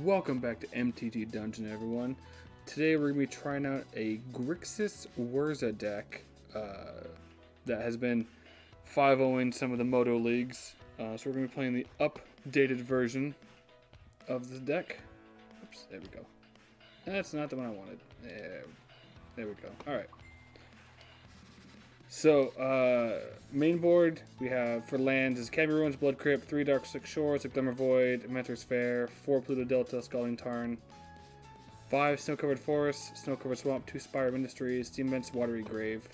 Welcome back to MTG Dungeon, everyone. Today we're going to be trying out a Grixis whirza deck that has been 5-0ing some of the Moto leagues. So we're going to be playing the updated version of the deck. Oops, there we go. That's not the one I wanted. There we go. Alright. So, main board, we have, for lands, is Cabby Ruins, Blood Crypt, 3 Dark Shores, a Glimmer Void, Mentor's Fair, 4 Pluto Delta, Scalding Tarn, 5 Snow-Covered Forest, Snow-Covered Swamp, 2 Spire of Industries, Steam Vent's Watery Grave.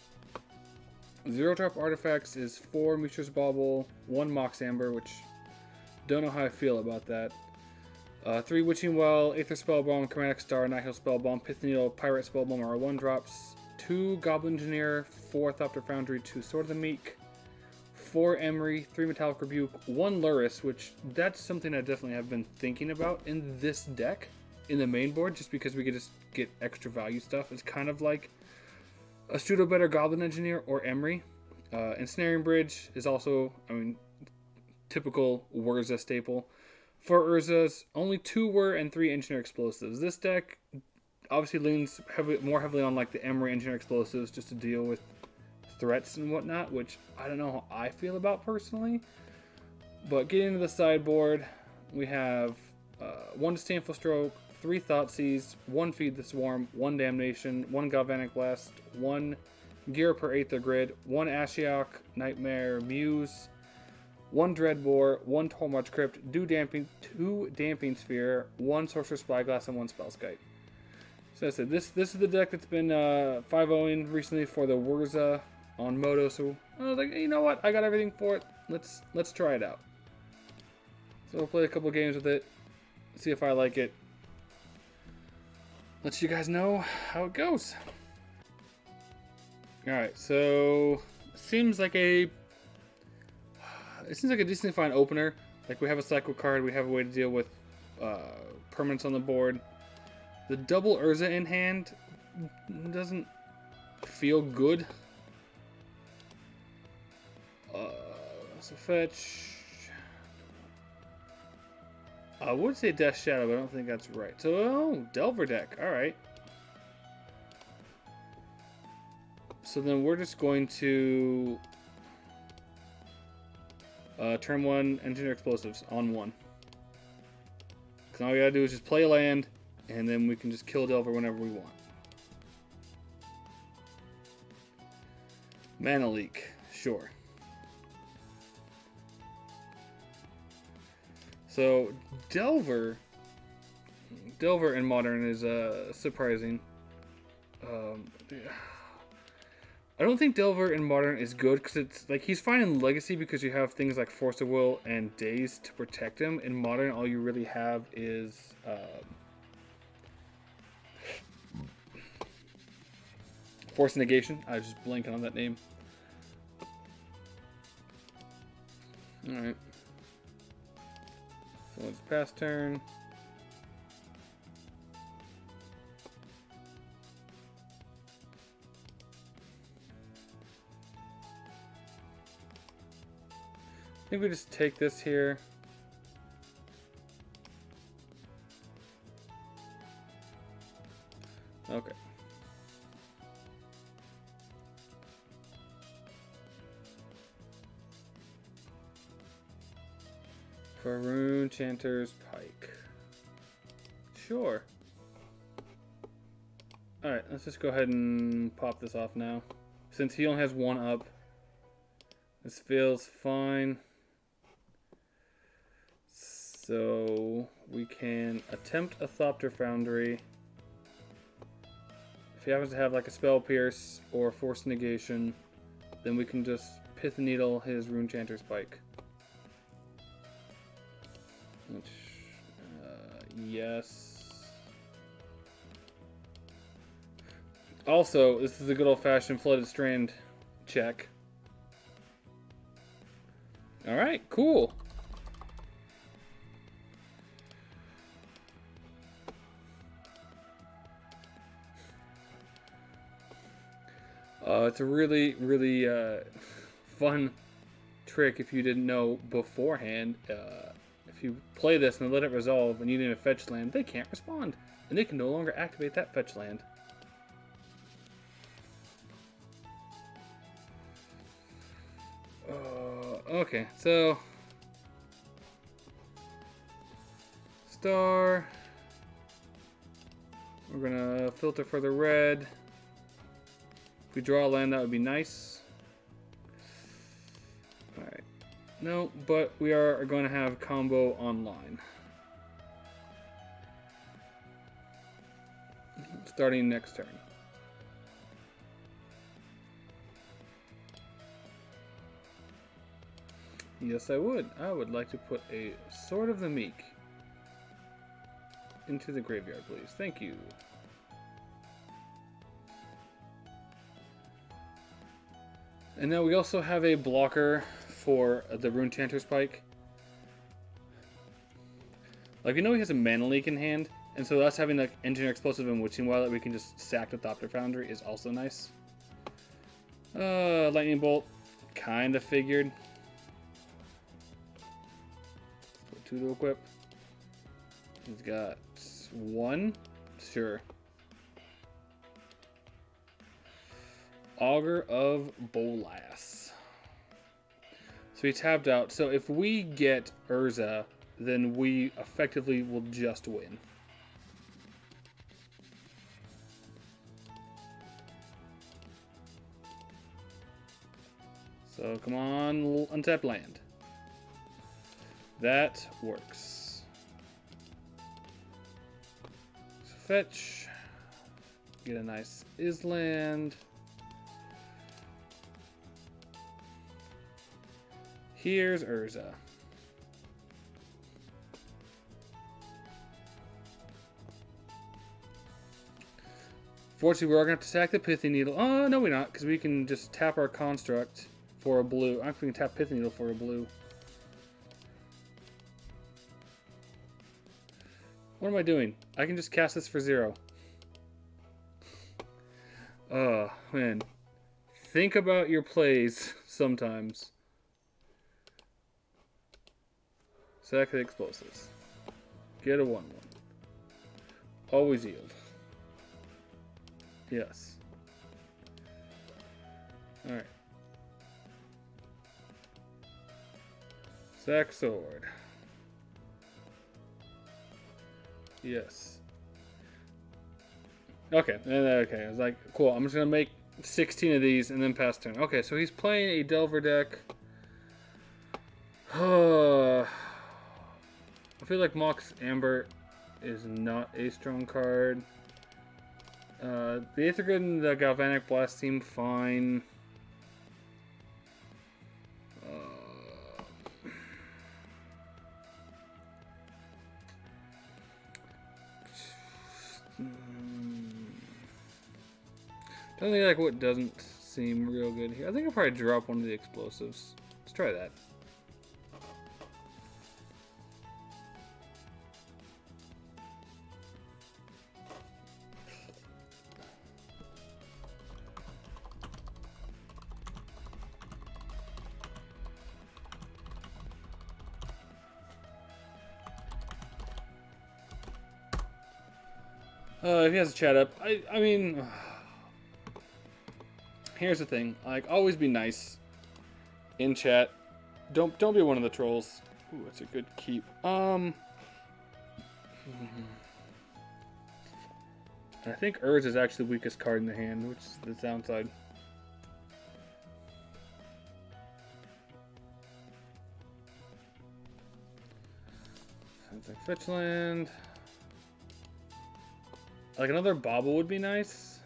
0-drop artifacts is 4 Mishra's Bauble, 1 Mox Amber, which, don't know how I feel about that. 3 Witching Well, Aether Spellbomb, Chromatic Star, Nihil Spellbomb, Pith Needle, Pirate Spellbomb are 1-drops. 2 Goblin Engineer, 4 Thopter Foundry, 2 Sword of the Meek, 4 Emery, 3 Metallic Rebuke, 1 Luris, which that's something I definitely have been thinking about in this deck, in the main board, just because we could just get extra value stuff. It's kind of like a pseudo better Goblin Engineer or Emery. Ensnaring Bridge is also, typical Whirza staple. 4 Urzas, only 2 Whir and 3 Engineer Explosives. This deck obviously leans more heavily on like the Emery Engineer Explosives just to deal with threats and whatnot, which I don't know how I feel about personally. But getting into the sideboard, we have 1 Disdainful Stroke, 3 Thoughtseize, 1 Feed the Swarm, 1 Damnation, 1 Galvanic Blast, 1 Gear per Aether Grid, 1 Ashiok, Nightmare Muse, 1 Dreadbore, 1 Tormod's Crypt, 2 Damping Sphere, 1 Sorcerer's Spyglass, and 1 Spellskite. So I said, this is the deck that's been 5-0ing recently for the Whirza on Moto. So I was like, hey, you know what? I got everything for it. Let's try it out. So we'll play a couple games with it, see if I like it. Let you guys know how it goes. All right, so it seems like a decently fine opener. Like we have a cycle card, we have a way to deal with permanents on the board. The double Urza in hand doesn't feel good. So fetch. I would say Death Shadow, but I don't think that's right. So, oh, Delver deck. Alright. So then we're just going to turn 1 Engineer Explosives on 1. Because all we gotta do is just play a land, and then we can just kill Delver whenever we want. Mana Leak, sure. So Delver in Modern is surprising. I don't think Delver in Modern is good because it's like he's fine in Legacy because you have things like Force of Will and Daze to protect him. In Modern, all you really have is Force Negation. I was just blanking on that name. Alright. So it's pass turn. I think we just take this here. Okay. For Rune Chanter's Pike. Sure. Alright, let's just go ahead and pop this off now. Since he only has 1 up. This feels fine. So we can attempt a Thopter Foundry. If he happens to have like a Spell Pierce or Force Negation, then we can just Pith Needle his Rune Chanter's Pike. Which, yes. Also, this is a good old-fashioned Flooded Strand check. Alright, cool. It's a really, really fun trick if you didn't know beforehand. If if you play this and let it resolve and you need a fetch land, they can't respond. And they can no longer activate that fetch land. Okay, so... Star... We're gonna filter for the red. If we draw a land, that would be nice. Alright. No, but we are going to have combo online. Starting next turn. Yes, I would. I would like to put a Sword of the Meek into the graveyard, please. Thank you. And now we also have a blocker for the Rune Chanter's Pike. Like, we know he has a Mana Leak in hand, and so us having like Engineer Explosive and Witching Well that we can just sack the Thopter Foundry is also nice. Lightning Bolt, kind of figured. Put 2 to equip. He's got 1, sure. Augur of Bolas. So he tapped out. So if we get Urza, then we effectively will just win. So come on, untap land. That works. So fetch. Get a nice Island. Here's Urza. Fortunately, we're going to have to sack the Pithy Needle. Oh, no, we're not, because we can just tap our Construct for a blue. I'm going to tap Pithy Needle for a blue. What am I doing? I can just cast this for 0. Oh, man. Think about your plays sometimes. Sack the explosives. Get a 1/1. Always yield. Yes. Alright. Sack sword. Yes. Okay, okay. I was like, cool. I'm just gonna make 16 of these and then pass turn. Okay, so he's playing a Delver deck. I feel like Mox Amber is not a strong card. The Aether Grid and the Galvanic Blast seem fine. Don't think like what doesn't seem real good here. I think I'll probably drop one of the explosives. Let's try that. If he has a chat up, I mean, here's the thing. Like, always be nice in chat. Don't be one of the trolls. Ooh, that's a good keep. I think Urza is actually the weakest card in the hand, which is the downside. Sounds like fetch land. Like another Bobble would be nice.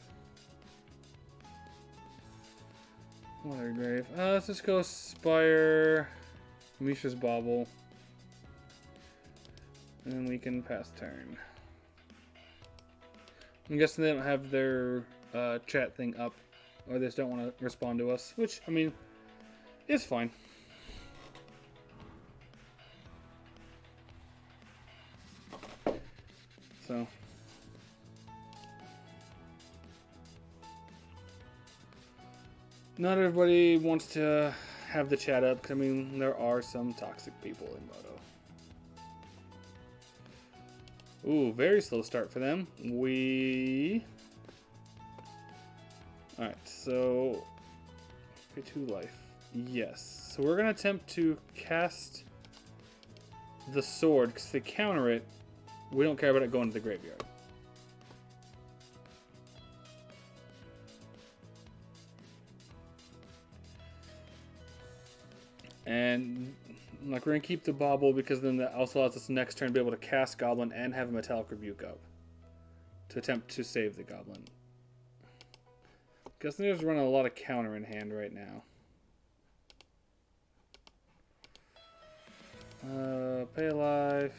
Water Grave. Let's just go Spire, Mishra's Bobble, and then we can pass turn. I'm guessing they don't have their chat thing up, or they just don't want to respond to us, which, I mean, is fine. So. Not everybody wants to have the chat up, 'cause, I mean, there are some toxic people in Moto. Ooh, very slow start for them. Alright, so... pay 2 life. Yes. So we're going to attempt to cast the sword, because if they counter it, we don't care about it going to the graveyard. And like we're gonna keep the bauble because then that also allows us next turn to be able to cast Goblin and have a Metallic Rebuke up to attempt to save the Goblin. Guess there's running a lot of counter in hand right now. Pay a life.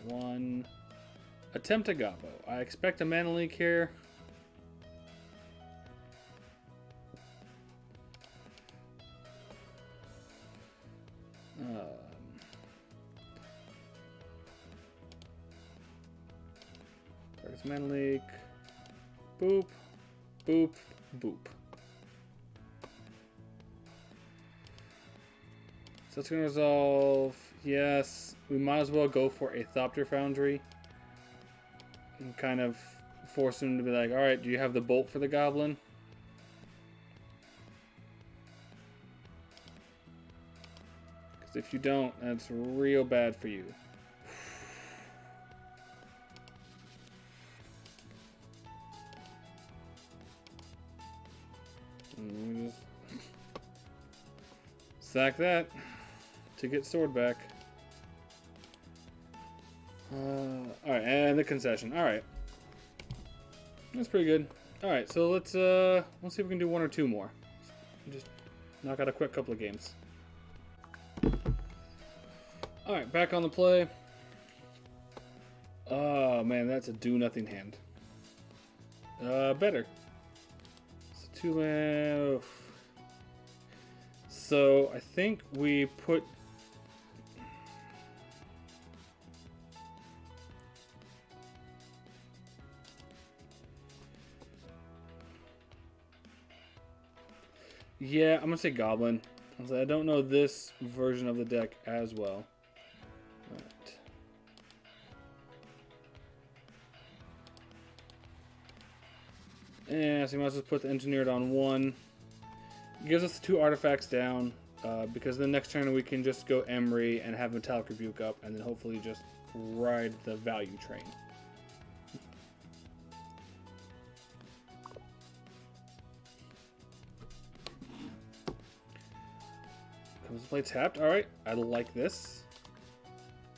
1. Attempt a Gobbo. I expect a mana leak here. Target's mana leak. Boop. Boop. Boop. So it's going to resolve. Yes. We might as well go for a Thopter Foundry. And kind of force him to be like, alright, do you have the bolt for the Goblin? Because if you don't, that's real bad for you. And we just sack that to get sword back. Alright, and the concession. Alright. That's pretty good. Alright, so let's see if we can do 1 or 2 more. Just knock out a quick couple of games. Alright, back on the play. Oh man, that's a do-nothing hand. Better. So 2 land. So I think we put... Yeah, I'm gonna say Goblin. I don't know this version of the deck as well. Alright. Yeah, so you might as well put the Engineered on 1. Gives us 2 artifacts down, because the next turn we can just go Emery and have Metallic Rebuke up, and then hopefully just ride the value train. Comes to play tapped. Alright, I like this.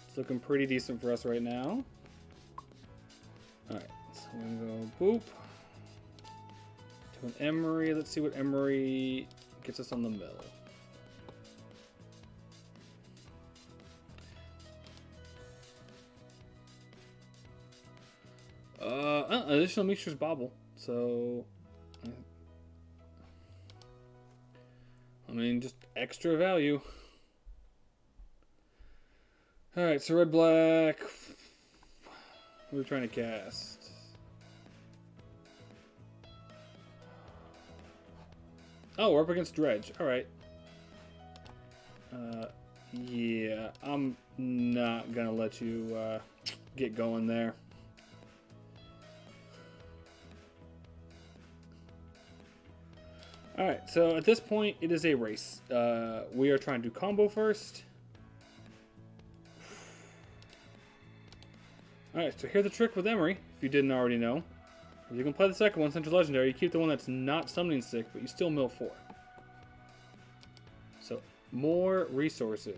It's looking pretty decent for us right now. Alright, so we're going to go boop. To an Emery. Let's see what Emery gets us on the mill. Additional Mixture's Bauble. So, I mean, just extra value. Alright, so red, black. What are we trying to cast? Oh, we're up against Dredge. Alright. Yeah, I'm not gonna let you get going there. Alright, so at this point, it is a race. We are trying to combo first. Alright, so here's the trick with Emery, if you didn't already know. You can play the second one, Central Legendary. You keep the one that's not summoning sick, but you still mill 4. So, more resources.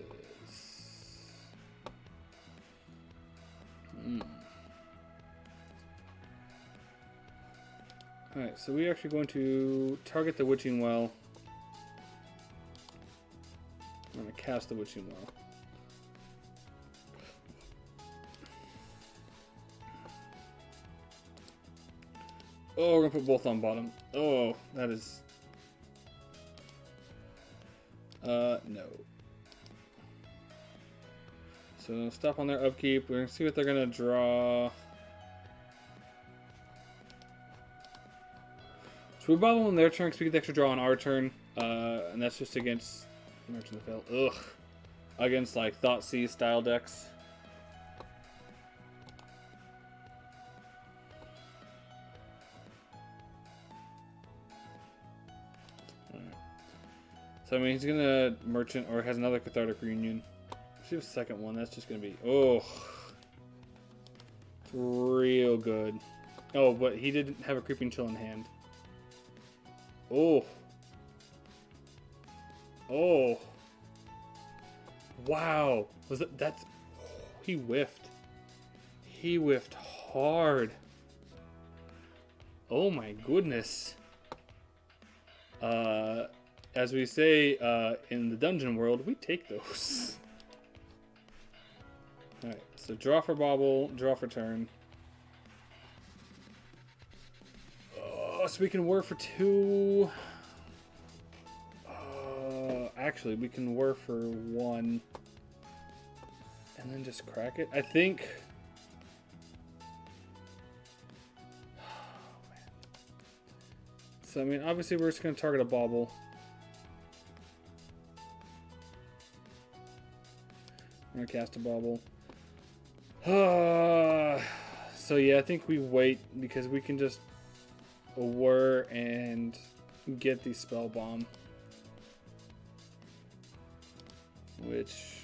Alright, so we're actually going to target the Witching Well. I'm going to cast the Witching Well. Oh, we're going to put both on bottom. Oh, that is... no. So, stop on their upkeep. We're going to see what they're going to draw. So we bottle on their turn because we get the extra draw on our turn. And that's just against... Merchant of the Veil. Ugh. Against, like, Thoughtseize style decks. So I mean, he's gonna merchant or has another cathartic reunion. Let's see the second one. That's just gonna be it's real good. Oh, but he didn't have a creeping chill in hand. Oh. Oh. Wow. Was it that's he whiffed. He whiffed hard. Oh my goodness. As we say in the dungeon world, we take those. Alright, so draw for bobble, draw for turn. So we can whir for 2. Actually, we can whir for 1. And then just crack it. I think... So, I mean, obviously we're just going to target a bobble. I'm going to cast a bobble. So, yeah, I think we wait because we can just whir and get the spell bomb. Which...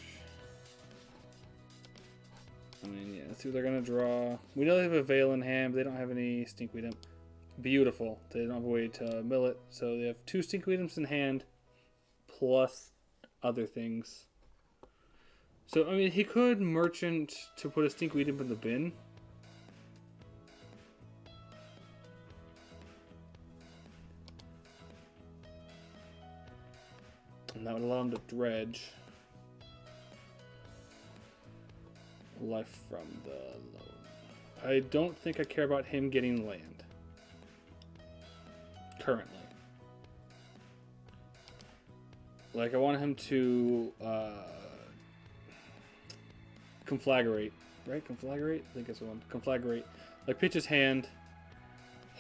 I mean, yeah, let's see what they're going to draw. We know they have a Veil in hand, but they don't have any Stinkweed Imp. Beautiful. They don't have a way to mill it. So they have 2 Stinkweed Imps in hand, plus other things. So, I mean, he could merchant to put a Stinkweed Imp in the bin. And that would allow him to dredge. Life from the load. I don't think I care about him getting land. Currently. Like, I want him to conflagrate. Right? Conflagrate? I think that's the one. Conflagrate. Like, pitch his hand.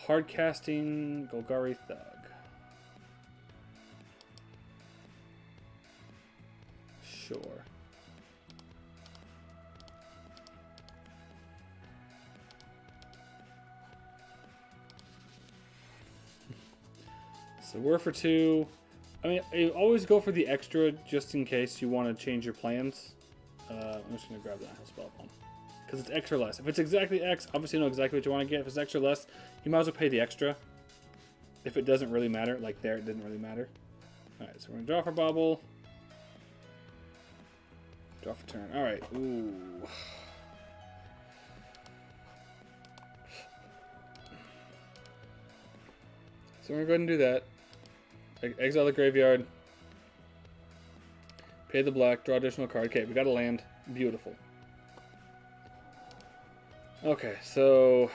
Hard casting Golgari Thug. Sure. So we're for 2. I mean, you always go for the extra just in case you want to change your plans. I'm just going to grab that spell bomb. Because it's extra less. If it's exactly X, obviously you know exactly what you want to get. If it's extra less, you might as well pay the extra. If it doesn't really matter. Like there, it didn't really matter. Alright, so we're going to draw for bobble. Draw for turn. Alright, ooh. So we're going to go ahead and do that. Exile the graveyard. Pay the black. Draw additional card. Okay, we got a land. Beautiful. Okay, so...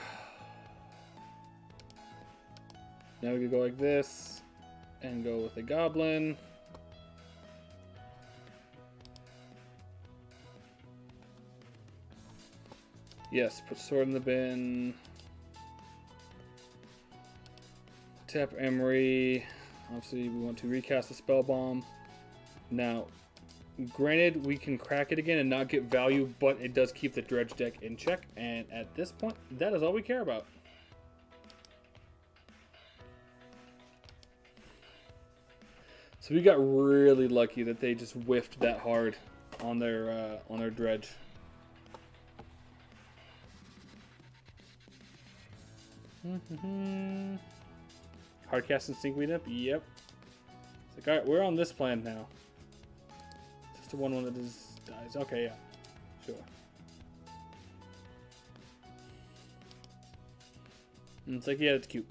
Now we can go like this. And go with a goblin. Yes, put sword in the bin. Tap Emery. Obviously, we want to recast the spell bomb. Now, granted, we can crack it again and not get value, but it does keep the dredge deck in check. And at this point, that is all we care about. So we got really lucky that they just whiffed that hard on their dredge. Hardcast and Stinkweed Imp? Yep. It's like, alright, we're on this plan now. Just the one that just dies. Okay, yeah. Sure. And it's like, yeah, it's cute.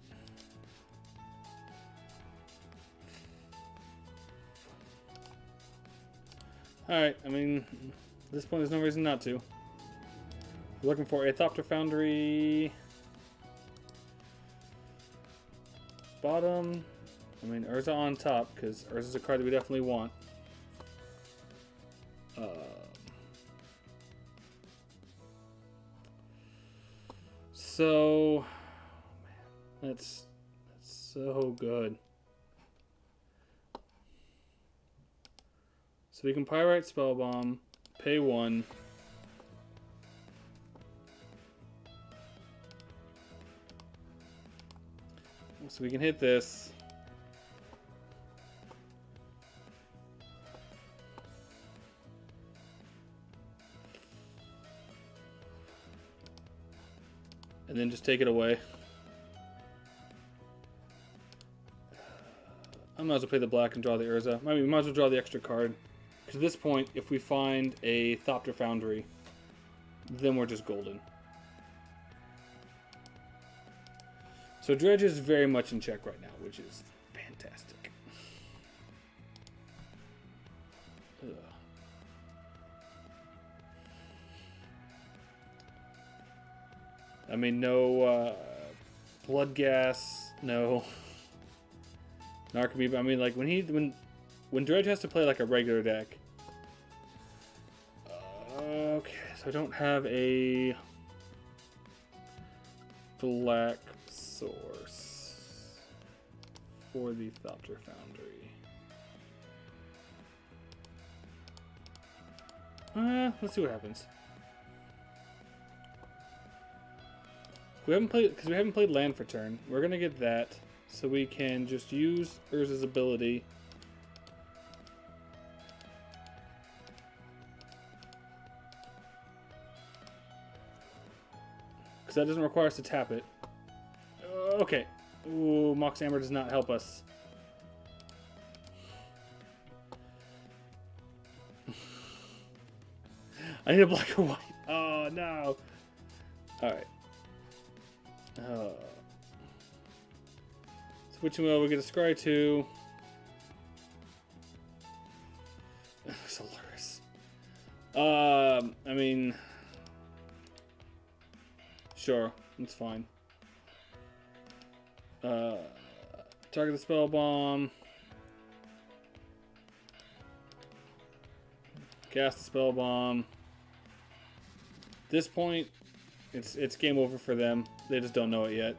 Alright, I mean, at this point there's no reason not to. We're looking for a Thopter Foundry. Bottom. I mean, Urza on top, because Urza's a card that we definitely want. So, man, that's so good. So we can Pyrite Spellbomb, pay 1. So we can hit this. and then just take it away. I might as well play the black and draw the Urza. I mean, we might as well draw the extra card. Because at this point, if we find a Thopter Foundry, then we're just golden. So Dredge is very much in check right now, which is fantastic. Ugh. I mean, no Blood Gas, no Narcomoeba. I mean, like when Dredge has to play like a regular deck. Okay, so I don't have a black source for the Thopter Foundry. Let's see what happens. We haven't played land for turn. We're gonna get that, so we can just use Urza's ability. Because that doesn't require us to tap it. Okay. Ooh, Mox Hammer does not help us. I need a black or white. Oh, no. Alright. Switching wheel, we get a Scry 2. Solaris. I mean... Sure, that's fine. Target the Spell Bomb. Cast the Spell Bomb. At this point, it's game over for them. They just don't know it yet.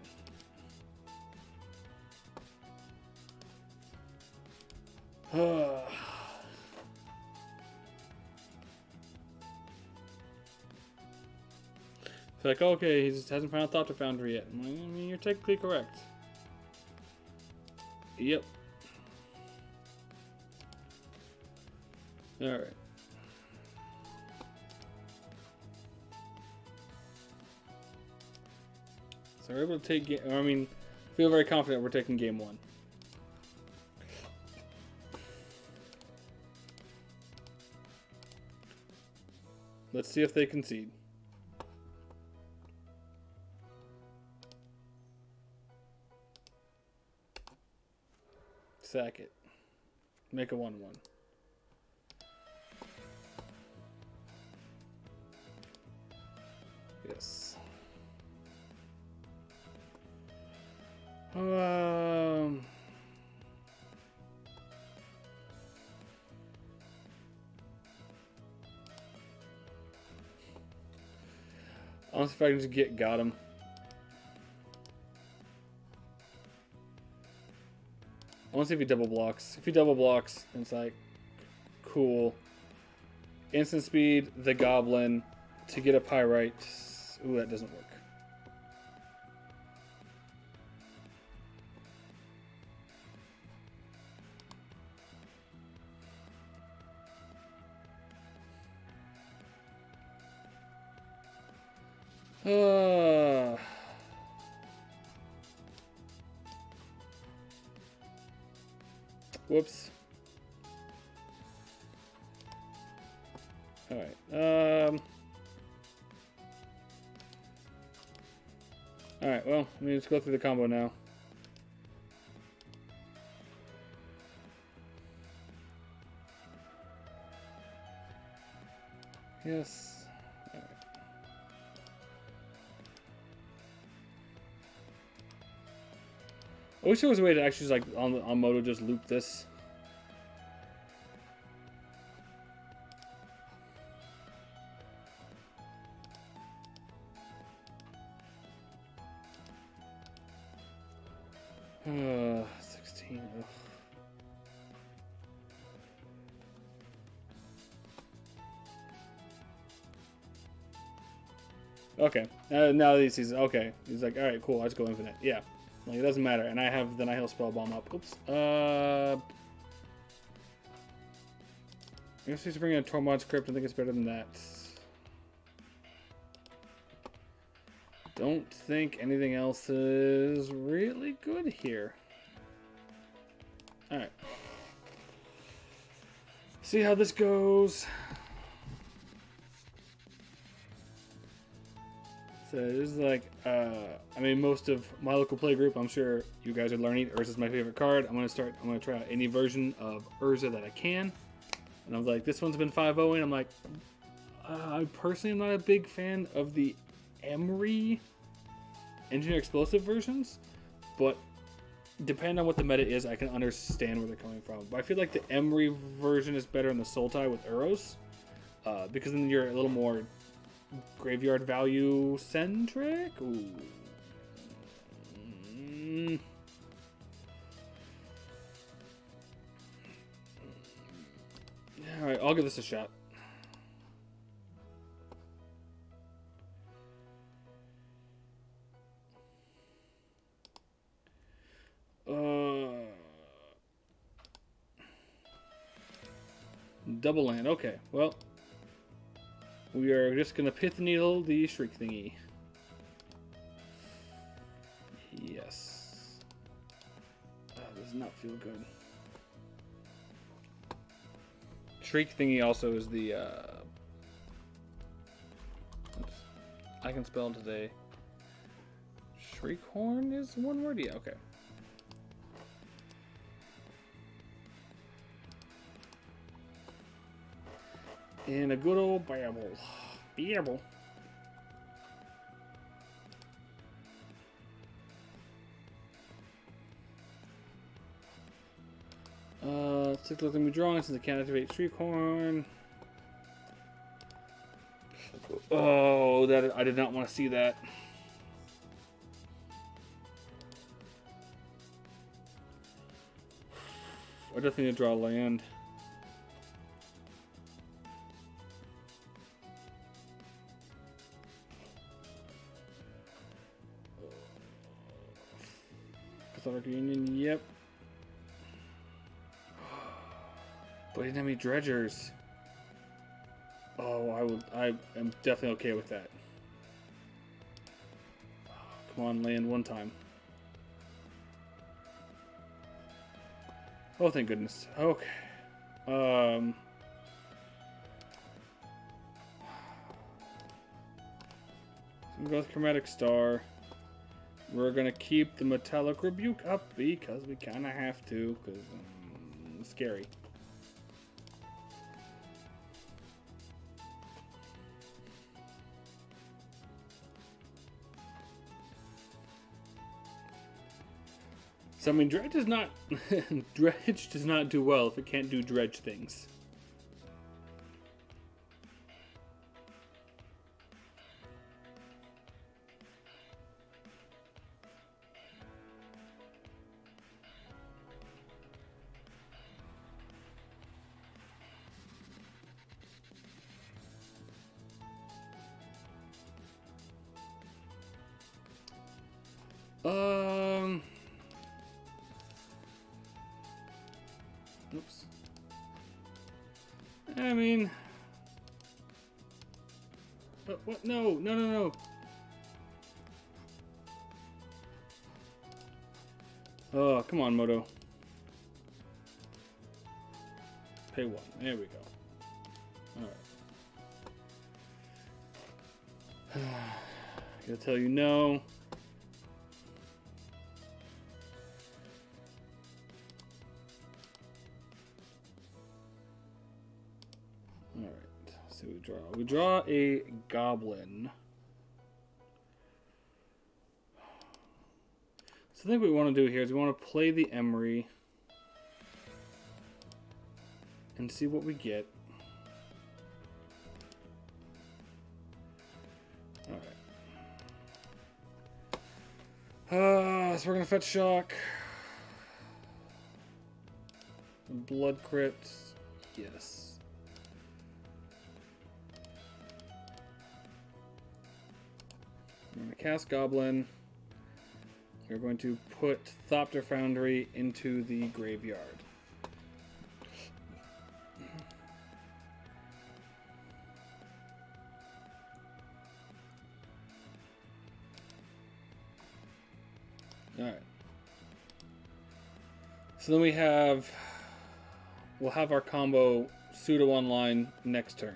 It's like, okay, he just hasn't found a Thopter Foundry yet. I mean, you're technically correct. Yep. Alright. So we're able to take game... I mean, feel very confident we're taking game 1. Let's see if they concede. Sack it. Make a 1-1. Yes. Honestly, if I can just got him. I want to see if he double blocks. If he double blocks, it's like, cool. Instant speed, the Goblin, to get a Pyrite. Ooh, that doesn't work. Whoops. Alright. Alright, well, let me just go through the combo now. Yes. Alright. I wish there was a way to actually just, like, on Moto just loop this. Uh, 16. Ugh. Okay. Now that he sees it, okay. He's like, alright, cool, I just go infinite. Yeah. Like, it doesn't matter. And I have the Nihil Spell Bomb up. Oops. I guess he's bringing a Tormod's Crypt. I think it's better than that. Don't think anything else is really good here. Alright. See how this goes. So this is like, I mean, most of my local play group, I'm sure you guys are learning. Urza is my favorite card. I'm gonna try out any version of Urza that I can. And I was like, this one's been 5-0ing. I'm like, I personally am not a big fan of the Emery Engineer Explosive versions, but depending on what the meta is, I can understand where they're coming from. But I feel like the Emery version is better in the Sultai with Uros, because then you're a little more graveyard value centric. Ooh. Alright, I'll give this a shot. Double land. Okay, well, we are just gonna pith needle the shriek thingy. Yes. Does not feel good. Shriek thingy also is the. Oops. I can spell today. Shriek horn is one word. Yeah. Okay. And a good old babble. Babble. Let's take a look at me drawing since I can't activate Shriek Horn. Oh, that I did not want to see that. I definitely need to draw land. Cathartic Union, yep. But he didn't have any dredgers. Oh, I am definitely okay with that. Come on, land one time. Oh, thank goodness. Okay. So we go with Chromatic Star. We're gonna keep the Metallic Rebuke up because we kind of have to, because it's scary. So I mean, Dredge does not Dredge does not do well if it can't do Dredge things. Oops. I mean, what? No, no, no, no. Oh, come on, Moto. Pay one. There we go. All right. Gotta tell you no. So we draw a goblin. So I think what we want to do here is we want to play the Emery and see what we get. Alright. So we're gonna fetch Shock. Blood Crypt. Yes. We're going to cast Goblin. We're going to put Thopter Foundry into the graveyard. So then we'll have our combo pseudo online next turn.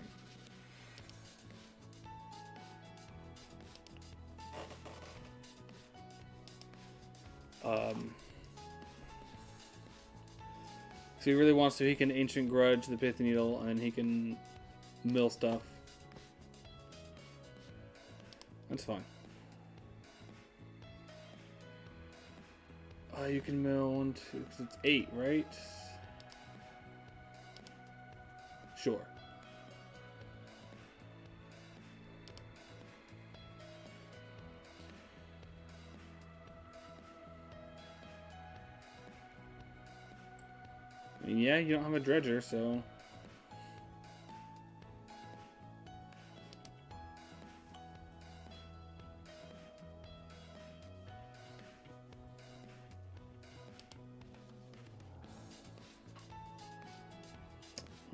So he really wants to. He can Ancient Grudge the Pith Needle, and he can mill stuff. That's fine. You can mill 1, 2, because it's 8, right? Sure. I mean, yeah, you don't have a dredger, so...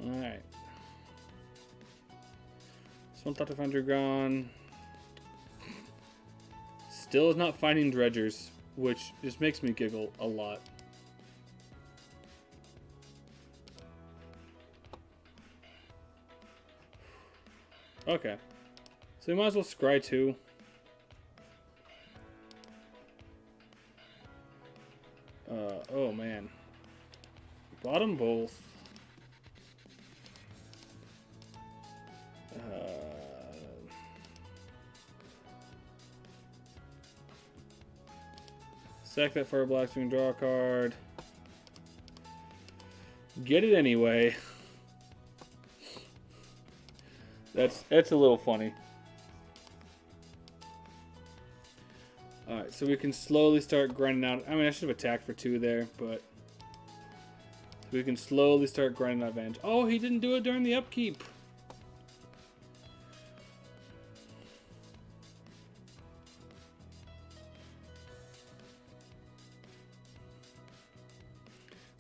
Alright. One Thought Defender gone. Still is not finding dredgers, which just makes me giggle a lot. Okay. So we might as well scry 2. Oh man. Bottom both. Sack that for a black swing, draw a card. Get it anyway. That's a little funny. Alright, so we can slowly start grinding out. I mean, I should have attacked for 2 there, but we can slowly start grinding out advantage. Oh, he didn't do it during the upkeep.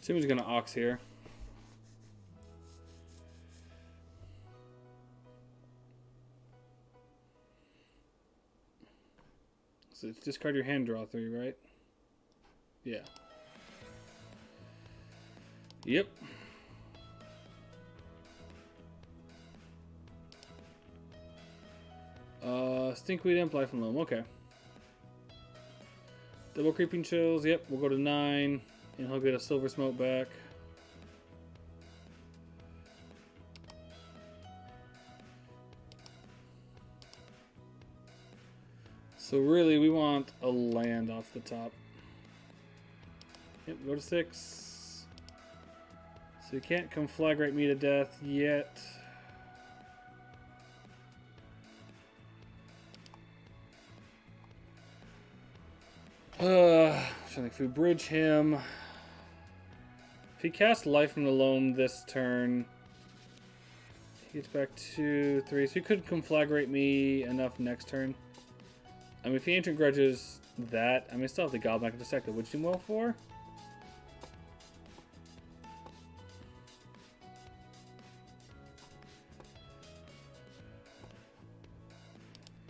Somebody's gonna Ox here. So it's discard your hand, draw 3, right? Yeah. Yep. Stinkweed Imp, Life and Loam. Okay. Double Creeping Chills. Yep, we'll go to 9. And he'll get a Silver Smoke back. So really, we want a land off the top. Yep, go to 6. So you can't conflagrate me to death yet. I think if we bridge him... If he casts Life from the Loam this turn, he gets back 2, 3. So he could conflagrate me enough next turn. I mean, if he Ancient Grudges that, I mean, I still have the Goblin I can dissect the Witching Well for.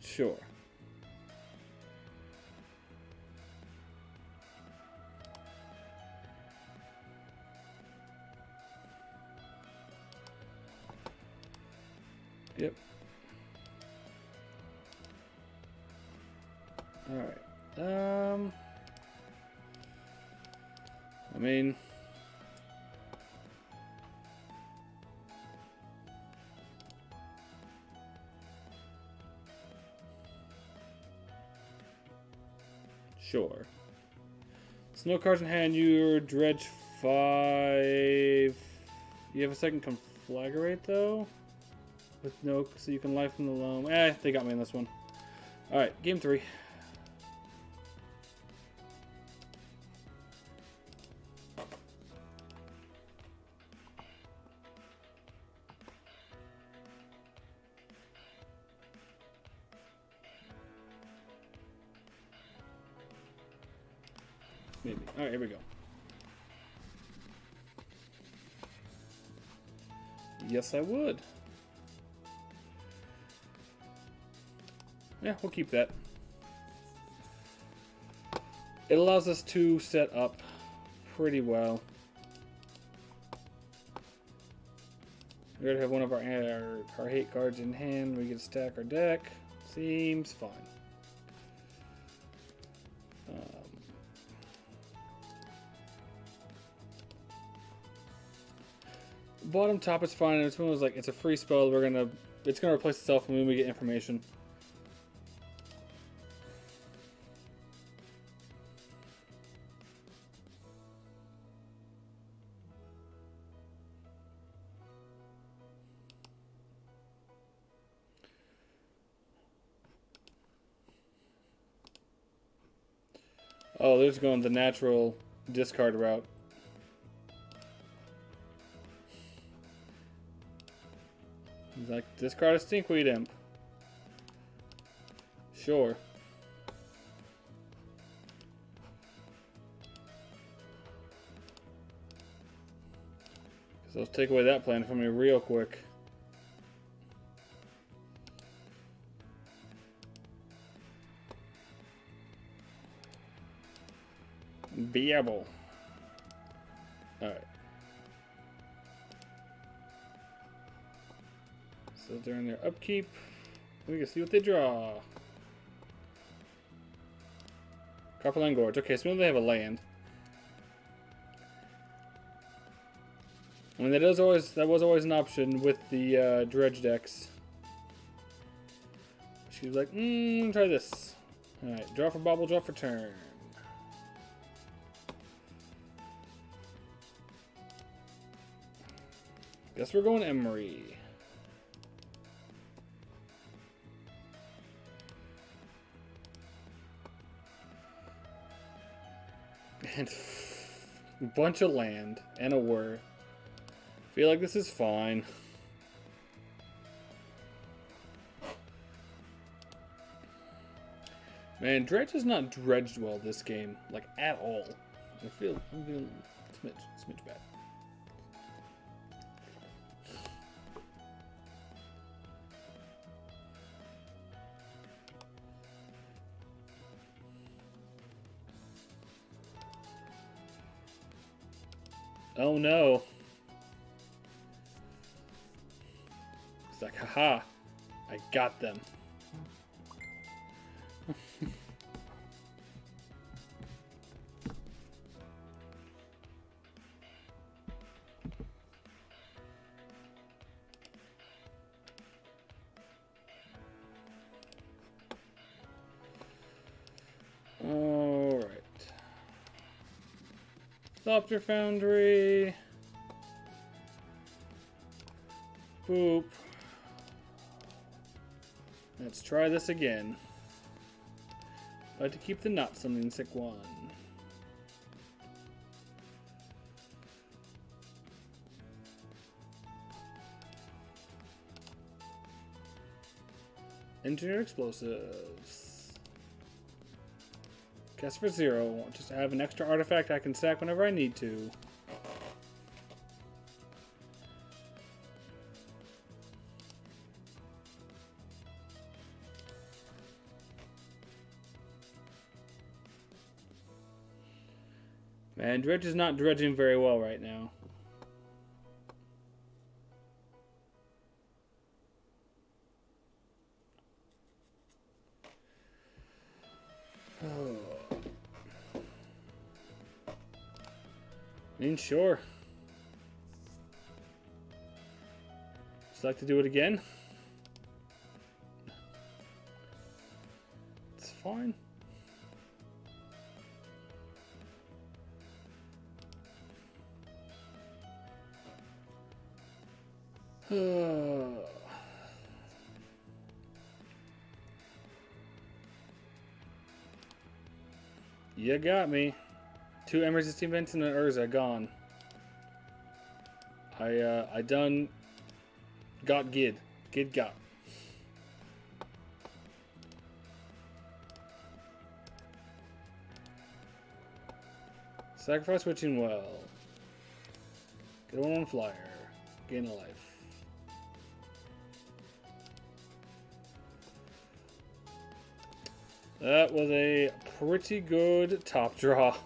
Sure. Yep. Alright. I mean... Sure. Snow cards in hand, you're dredge 5. You have a second conflagrate though? With no, so you can Life from the Loam. They got me in this one. Alright, game 3. Maybe. Alright, here we go. Yes, I would. Yeah, we'll keep that. It allows us to set up pretty well. We already have one of our hate cards in hand. We get to stack our deck. Seems fine. Bottom top is fine. This one was like, it's a free spell. It's gonna replace itself when we get information. Oh, they're just going the natural discard route. He's like, discard a Stinkweed Imp. Sure. So let's take away that plan from me real quick. Viable. Alright. So during their upkeep, we can see what they draw. Copperland Gorge. Okay, so maybe they have a land. I mean, that was always an option with the dredge decks. She was like, try this. Alright, draw for bobble, draw for turn. Guess we're going Emery. And a bunch of land and a whir. Feel like this is fine. Man, dredge is not dredged well this game, like at all. I'm feeling a smidge bad. Oh no. It's like, haha, I got them. Alright. Thopter Foundry. Boop. Let's try this again. I'd like to keep the not something sick one. Engineer explosives. Guess for 0. Just have an extra artifact I can sack whenever I need to. Man, Dredge is not dredging very well right now. I mean, sure. Just like to do it again. It's fine. You got me. 2 emergency vents and an Urza gone. I done got Gid. Gid got. Sacrifice Witching Well. Get one on flyer. Gain a life. That was a pretty good top draw.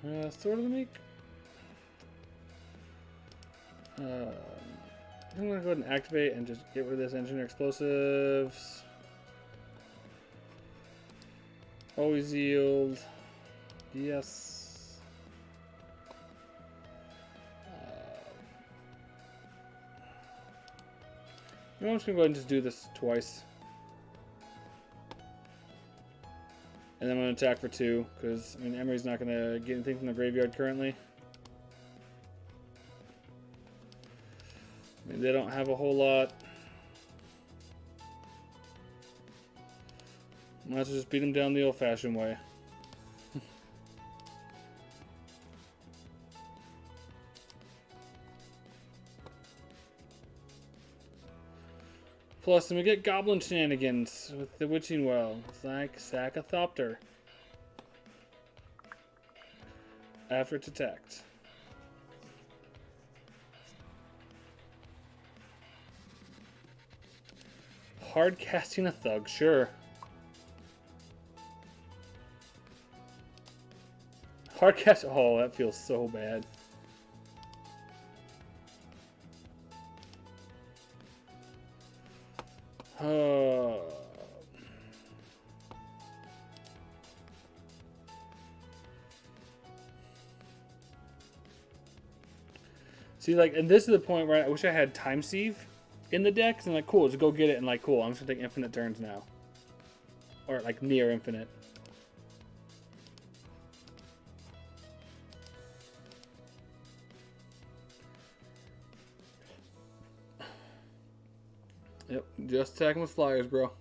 Sword of the Meek. I'm gonna go ahead and activate and just get rid of this engineer explosives. Always yield. Yes. I'm just gonna go ahead and just do this twice. And then I'm gonna attack for 2, because I mean Emery's not gonna get anything from the graveyard currently. I mean, they don't have a whole lot. Might as well just beat them down the old-fashioned way. Plus, then we get goblin shenanigans with the witching well. It's like sack a thopter after it's attacked. Hard casting a thug, sure. Hard cast. Oh, that feels so bad. See, like, and this is the point where I wish I had time sieve in the deck. And like, cool, just go get it, and like, cool, I'm just gonna take infinite turns now, or like near infinite. Yep, just attacking with flyers, bro.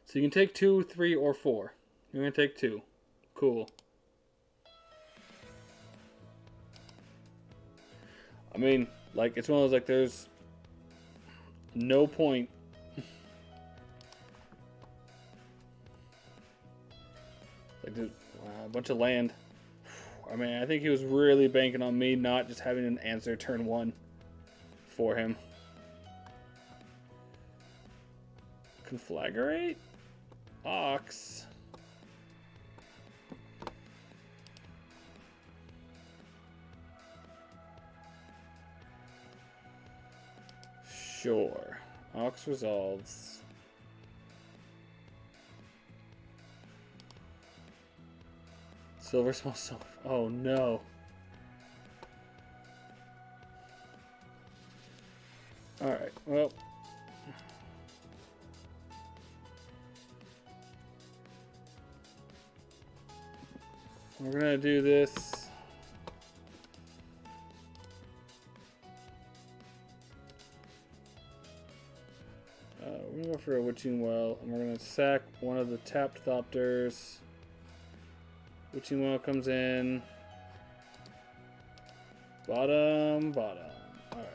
So you can take 2, 3, or 4. You're gonna take 2. Cool. I mean, like, it's one of those, like, there's no point. Like, dude, a bunch of land. I mean, I think he was really banking on me not just having an answer turn 1 for him. Conflagrate? Ox. Sure. Ox resolves. Silver, small silver. Oh no. Alright, well. We're gonna do this. We're gonna go for a witching well, and we're gonna sack one of the tapped thopters. Witching well comes in. Bottom, bottom. Alright.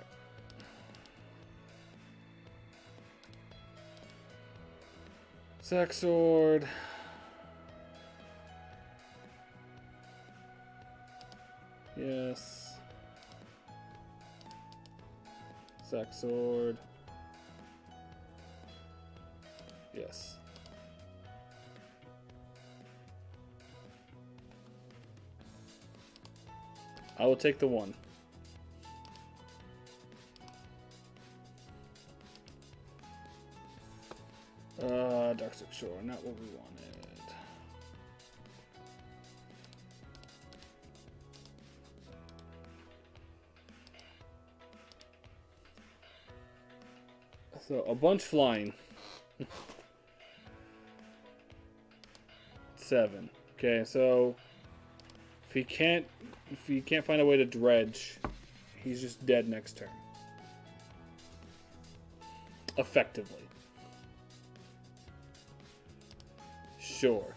Sack sword. Yes. Sack sword. Yes. I will take the 1. Dark Shore, not what we wanted. So, a bunch flying. 7. Okay, so if he can't find a way to dredge, he's just dead next turn. Effectively. Sure.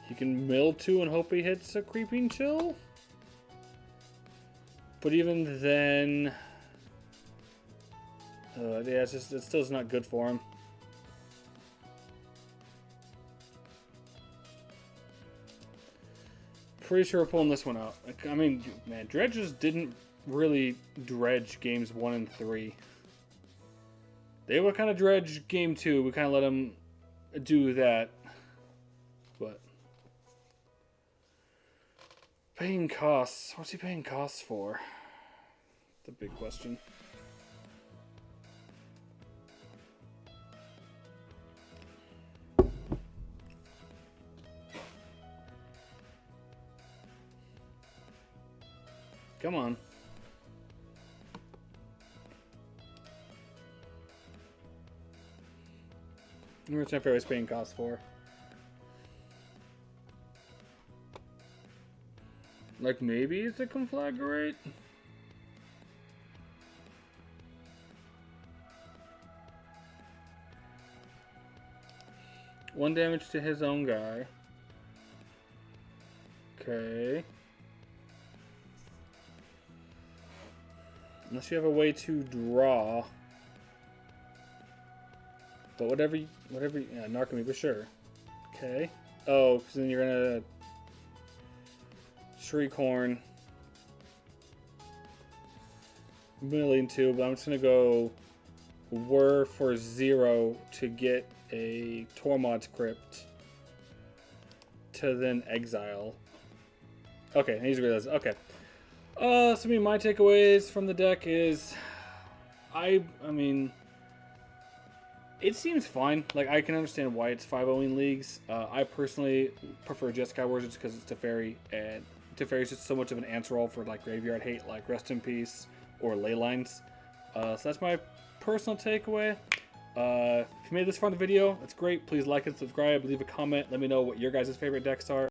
He can mill 2 and hope he hits a creeping chill. But even then, yeah, it's still not good for him. Pretty sure we're pulling this one out. Like, I mean, man, Dredge just didn't really dredge games 1 and 3. They would kind of dredge game 2. We kind of let them do that. But paying costs. What's he paying costs for? The big question. Come on. What's my favorite paying cost for? Like maybe it's a conflagrate? One damage to his own guy. Okay. Unless you have a way to draw. But whatever, yeah, not gonna be for sure. Okay. Oh, because then you're gonna Shriekhorn. I'm gonna lean 2, but I'm just gonna go Whir for 0 to get a Tormod's Crypt to then exile. Okay, I need to realize. Okay. So I mean, my takeaways from the deck is, I mean, it seems fine. Like, I can understand why it's 5-0 in leagues. I personally prefer Jeskai Wars just because it's Teferi, and Teferi is just so much of an answer all for like graveyard hate, like Rest in Peace or Leylines. So that's my personal takeaway. If you made this far in the video, that's great. Please like and subscribe, leave a comment, let me know what your guys' favorite decks are.